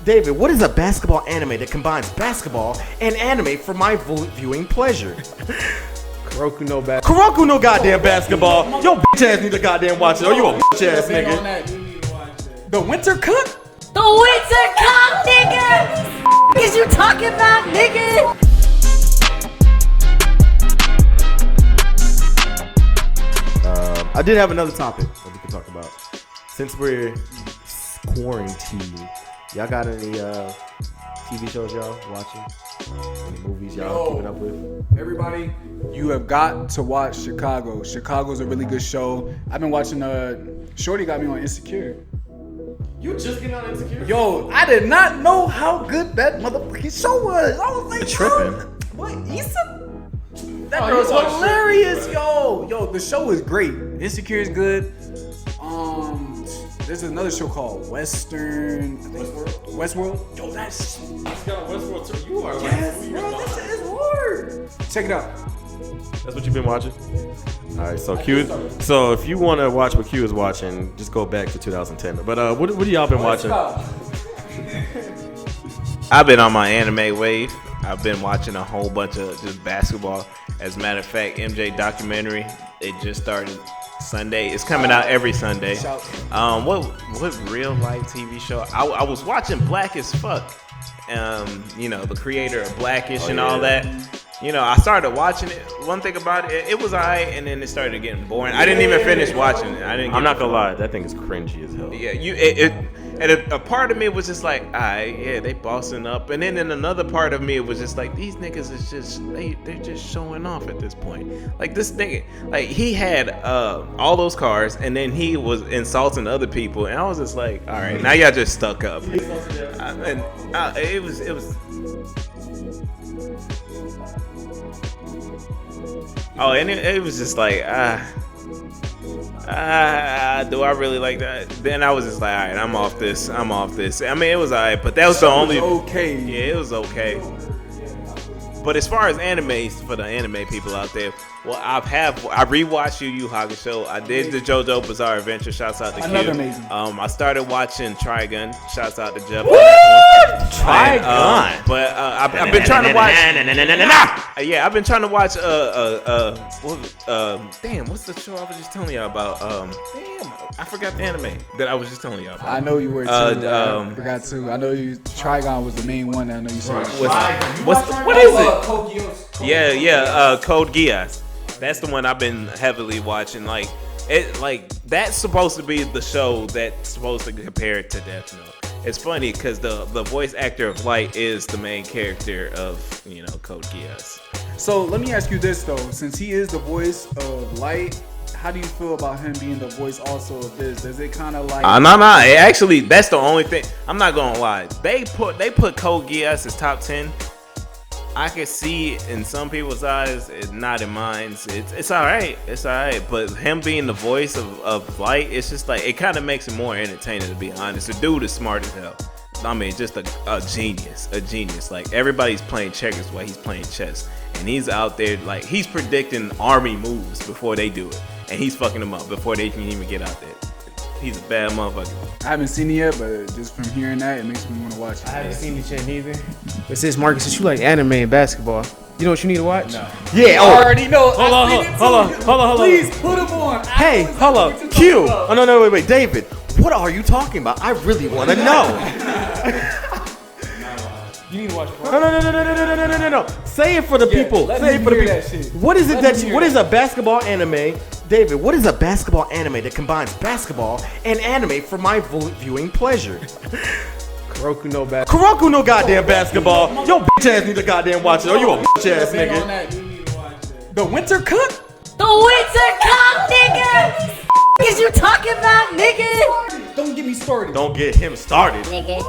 David, what is a basketball anime that combines basketball and anime for my viewing pleasure? Kuroko no basketball. Kuroko no goddamn basketball. Yo, bitch ass need to goddamn watch it. Oh, you a bitch ass nigga. The Winter Cup? The Winter Cup, nigga! Is you talking about, nigga? I did have another topic that we could talk about. Since we're quarantined, y'all got any TV shows y'all watching? Any movies y'all keeping up with? Everybody, you have got to watch Chicago. Chicago's a really good show. I've been watching Shorty got me on Insecure. You just getting on Insecure? Yo, I did not know how good that motherfucking show was. I was like, tripping. What, Issa? That girl's hilarious, yo, the show is great. Insecure is good. There's another show called Westworld. Yo, that's got Westworld too. You are yes, bro. That shit is hard. Check it out. That's what you've been watching. All right, so Q. So if you want to watch what Q is watching, just go back to 2010. But what have y'all been watching? I've been on my anime wave. I've been watching a whole bunch of just basketball. As a matter of fact, MJ documentary, it just started Sunday. It's coming out every Sunday. What real life TV show? I was watching Black as Fuck. The creator of Blackish and all that. I started watching it. One thing about it, it was alright, and then it started getting boring. I didn't even finish watching it. I'm not gonna lie, that thing is cringy as hell. Yeah, and a part of me was just like, they bossing up, and then in another part of me it was just like, these niggas is just they're just showing off at this point. Like this nigga, like he had all those cars, and then he was insulting other people, and I was just like, all right, now y'all just stuck up. It was. Oh, and it was just like, do I really like that? Then I was just like, all right, I'm off this. I mean, it was all right, but that was the only. Okay. Yeah, it was okay. But as far as animes, for the anime people out there, well, I rewatched Yu Yu Hakusho. I did the JoJo Bizarre Adventure. Shouts out to Q. Another amazing. I started watching Trigun. Shouts out to Jeff. Trigun. But I've been trying to watch. I've been trying to watch. Damn, what's the show I was just telling y'all about? I forgot the anime that I was just telling y'all about. I know you were too. I forgot too. I know you. Trigon was the main one that I know you said. What is it? Code Geass. That's the one I've been heavily watching. Like that's supposed to be the show that's supposed to compare it to Death Note. It's funny because the voice actor of Light is the main character of Code Geass. So let me ask you this though, since he is the voice of Light, how do you feel about him being the voice also of this? Does it kind of like? No. Actually, that's the only thing. I'm not gonna lie. They put Code Geass as top 10. I can see it in some people's eyes, not in mine. It's all right. It's all right. But him being the voice of Light, it's just like, it kind of makes it more entertaining, to be honest. The dude is smart as hell. I mean, just a genius. Like, everybody's playing checkers while he's playing chess. And he's out there, like, he's predicting army moves before they do it. And he's fucking them up before they can even get out there. He's a bad motherfucker. I haven't seen it yet, but just from hearing that, it makes me want to watch it. I haven't seen it yet neither. But since Marcus, since you like anime and basketball, you know what you need to watch? No. Yeah. I already know. Hold on. Please put them on. Hey, hold up. Q. Oh no, wait, David. What are you talking about? I really want to know. You need to watch. No. Say it for the people. Say it for the people. That shit. What is it what is a basketball anime? David, what is a basketball anime that combines basketball and anime for my viewing pleasure? Kuroko no basketball. Kuroko no goddamn basketball. Yo, bitch ass need to goddamn watch it. Oh, you a bitch ass nigga. The Winter Cup? The Winter Cup, nigga! Is you talking about, nigga? Don't get me started. Don't get him started. Nigga.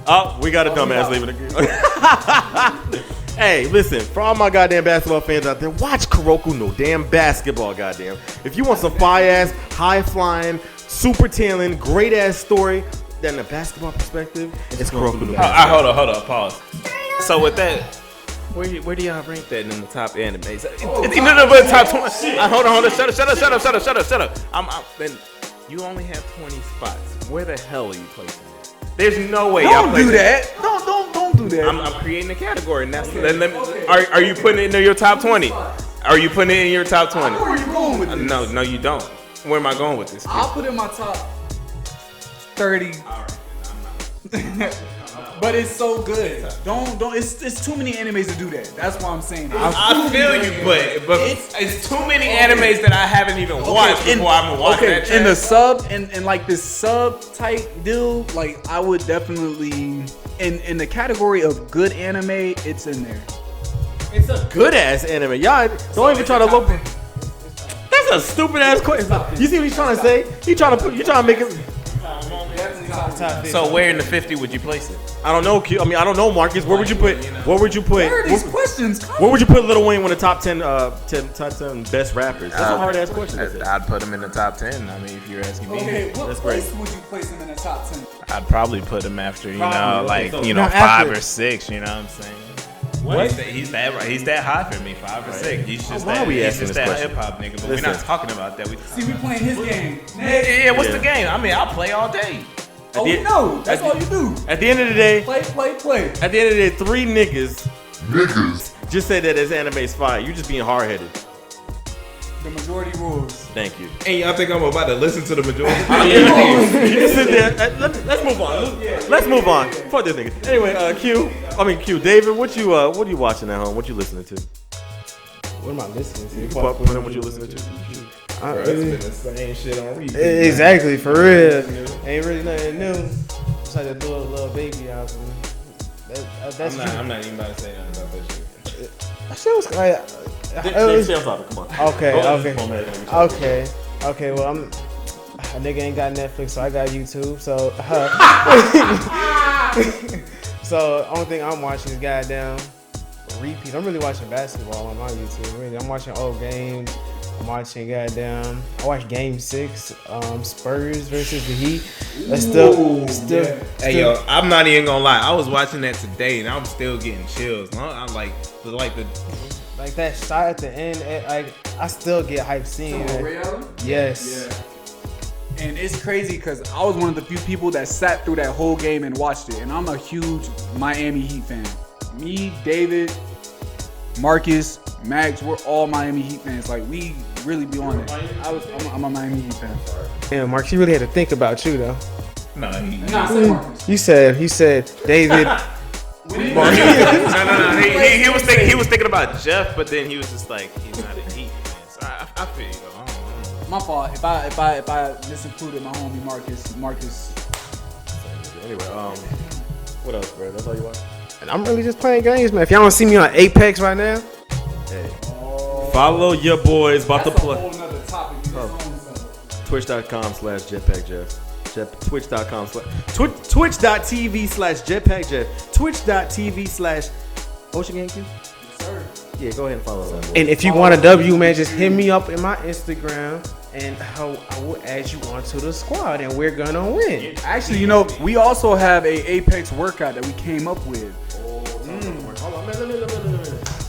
Oh, we got a dumbass leaving again. Hey, listen, for all my goddamn basketball fans out there, watch Kuroko no damn basketball, goddamn. If you want some fire-ass, high-flying, super talent, great-ass story, then the basketball perspective, it's Kuroko no basketball. Hold on, pause. So with that, where do y'all rank that in the top animes? Top 20. Hold on, shut up. Then you only have 20 spots. Where the hell are you placing it? There's no way y'all Don't play do that. Don't do that. I'm creating a category, and that's. Are you putting it in your top 20? Are you putting it in your top 20? Where are you going with this? No, you don't. Where am I going with this? I'll put it in my top 30. But it's so good. Don't. It's too many animes to do that. That's why I'm saying it. I feel you, but it's too many animes that I haven't even watched before I'm gonna watch that. In the sub and like this sub type deal, like I would definitely in the category of good anime, it's in there. It's a good ass anime. Y'all don't even try to look. That's a stupid ass question. You see what he's trying to say? You trying to make it. So where in the 50 would you place it? I don't know. I don't know, Marcus. Where would you put? What would you put? Where are these questions? Where would you put Lil Wayne in the top 10 best rappers? That's a hard ass question. I'd put him in the top 10. I mean, if you're asking me, Okay, what That's place great. would you place him in the top 10? I'd probably put him after Probably, okay, so- 5 after- or 6. You know what I'm saying? What? He's that high for me. 5 or 6. He's just Why are we asking he's this just that question? hip hop nigga. But Listen. we're not talking about that. See, we playing his game. Yeah, what's Yeah. the game? I mean, I'll play all day. Oh, we know. That's all you do. At the end of the day, Play. at the end of the day, 3 niggas just say that his anime's fire. You just being hard headed. The majority rules. Thank you. And y'all think I'm about to listen to the majority? You just sit there. Let's move on. Let's move on. Fuck this nigga. Anyway, Q. David, what you watching at home? What you listening to? What am I listening to? You can put in what you listening to. It's been the same shit on repeat. Exactly, for real. Ain't really nothing new. It's like the little baby album. That's I'm not even about to say nothing about that shit. That shit was like. Come on. Okay. Well, a nigga ain't got Netflix, so I got YouTube. So, so only thing I'm watching is goddamn repeat. I'm really watching basketball on my YouTube. Really, I'm watching old games. I'm watching goddamn. I watched Game 6, Spurs versus the Heat. That's still. Hey yo, I'm not even gonna lie. I was watching that today, and I'm still getting chills. I'm like that shot at the end. I still get hyped seeing it. Yes. Yeah. And it's crazy because I was one of the few people that sat through that whole game and watched it. And I'm a huge Miami Heat fan. Me, David, Marcus, Max, we're all Miami Heat fans. Like, we really be on it. I'm a Miami Heat fan. Damn, Mark, she really had to think about you though. no. Nah, say Marcus. He said, David. No. He was thinking about Jeff, but then he was just like, he's not a Heat fan. So I feel you though. I don't know. My fault. If I disincluded my homie Marcus. Anyway, what else, bro? That's all you watch? And I'm really just playing games, man. If y'all don't see me on Apex right now, Hey. Follow your boys. About to That's a play. whole nother topic. Twitch.com/JetPackJeff. Twitch.tv/JetPackJeff. Twitch.tv/OceanGangQ. Sir. Yeah, go ahead and follow that. and if you want a W, man, just hit me up in my Instagram, and I will add you onto the squad, and we're gonna win. Actually, you know, we also have a Apex workout that we came up with. Hold on, man.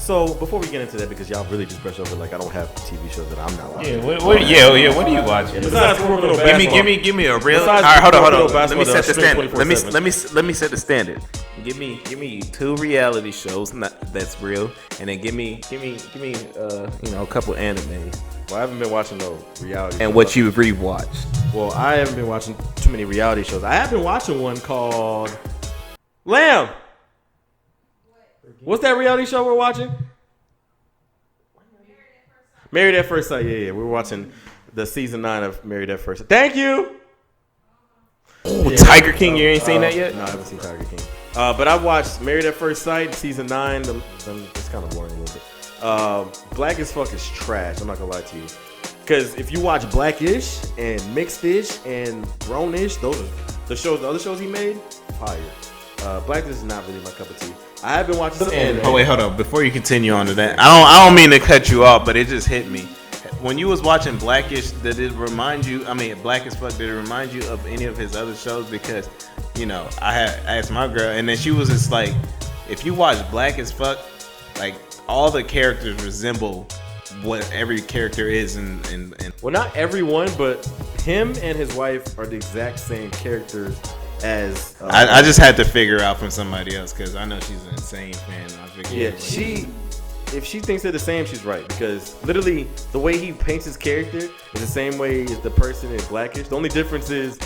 So before we get into that, because y'all really just brush over like I don't have TV shows that I'm not watching. What are you watching? Besides Kuroko no Basketball. Give me a real. All Besides right, hold on. Kuroko no Let me Basketball, set the stream standard. 24/7. Let me set the standard. Give me 2 reality shows that's real, and then give me a couple anime Well, I haven't been watching no reality. and shows. what you've rewatched. Well, I haven't been watching too many reality shows. I have been watching one called Lamb. What's that reality show we're watching? Married at First Sight. Yeah. We're watching the season 9 of Married at First Sight. Thank you. Tiger King, you ain't seen that yet? No, I haven't seen Tiger King. But I watched Married at First Sight, season 9. It's kind of boring a little bit. Black as Fuck is trash. I'm not gonna lie to you. Because if you watch Blackish and Mixed-ish and Grownish, those are the other shows he made. Fire. Black is not really my cup of tea. I have been watching some anime. Oh wait, hold on. Before you continue on to that, I don't mean to cut you off, but it just hit me. When you was watching Blackish, did it remind you? I mean, Black as Fuck. Did it remind you of any of his other shows? Because, you know, I had asked my girl, and then she was just like, if you watch Black as Fuck, like all the characters resemble what every character is in Well, not everyone, but him and his wife are the exact same characters as I just had to figure out from somebody else because I know she's an insane fan. I figured if she thinks they're the same, she's right, because literally the way he paints his character is the same way as the person in Blackish. The only difference is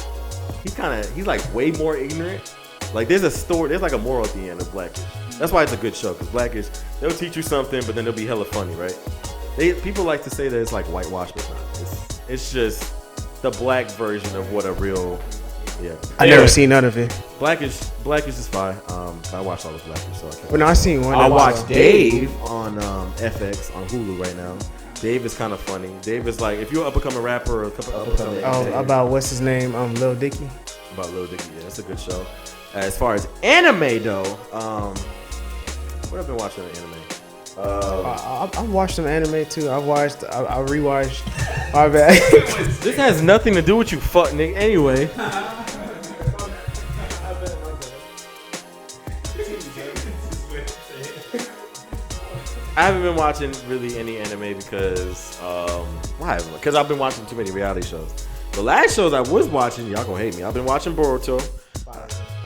he's like way more ignorant. Like there's like a moral at the end of Blackish. That's why it's a good show, because Blackish, they'll teach you something, but then they'll be hella funny, right? People like to say that it's like whitewash, but not. It's just the black version of what a real, I never seen none of it. Blackish is fine. I watched all of Blackish, so I can't. Well, no, I seen one. I watched Dave on FX on Hulu right now. Dave is kind of funny. Dave is like, if you're an up-and-coming rapper or a couple up-and-coming about what's his name? Lil Dicky. About Lil Dicky, yeah, it's a good show. As far as anime though, what I've been watching on anime. I watched some anime too. I rewatched. My bad. This has nothing to do with you, fuck nigga. Anyway. I haven't been watching really any anime because why? Because I've been watching too many reality shows. The last shows I was watching, y'all gonna hate me. I've been watching Boruto.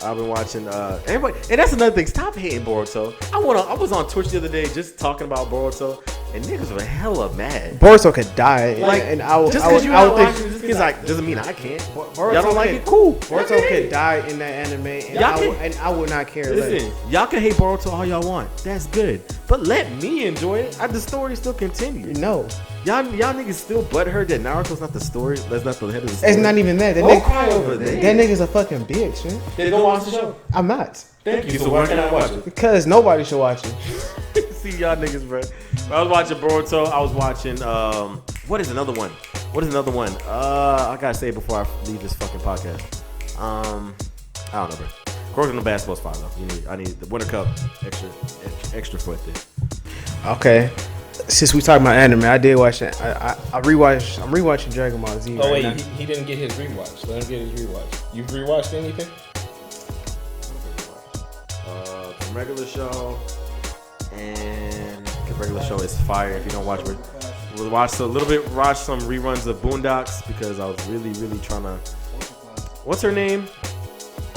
I've been watching everybody, and that's another thing. Stop hating Boruto. I was on Twitch the other day just talking about Boruto, and niggas were hella mad. Boruto could die, just because you out watching, just because doesn't mean I can't. Y'all don't like it? Cool. Boruto could die in that anime, and I would not care. Listen, y'all can hate Boruto all y'all want. That's good, but let me enjoy it. The story still continues. No. Y'all niggas still butthurt that Naruto's not the story. That's not the head of the story. It's not even that. That nigga's a fucking bitch, man. They don't watch the show. I'm not. Thank you. So why can't I watch it? Because nobody should watch it. See y'all niggas, bro. I was watching Boruto. I was watching what is another one? I gotta say it before I leave this fucking podcast. I don't know, bro. According to basketball's fine though. I need the Winter Cup extra foot there. Okay. Since we talking about anime, I did watch it. I'm rewatching Dragon Ball Z. Oh wait, he didn't get his rewatch. Let him get his rewatch. You've rewatched anything? The regular show, and the regular show is fire. If you don't watch it, we'll watch some reruns of Boondocks because I was really trying to. What's her name?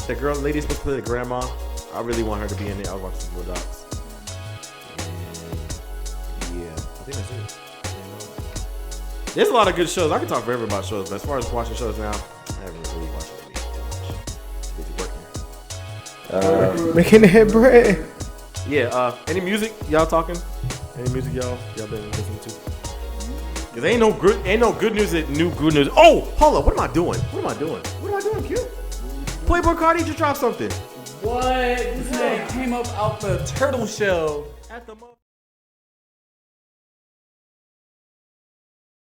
The lady supposed to play the grandma. I really want her to be in it. I'll watch some Boondocks. I think that's it. There's a lot of good shows. I can talk forever about shows, but as far as watching shows now, I haven't really watched any too much. Busy working. Making that bread. Yeah. Any music y'all talking? Any music y'all been listening to? Cause ain't no good news. New good news. Oh, hold up. What am I doing, Q? Playboy Cardi just dropped something. What? This man came up out the turtle shell. At the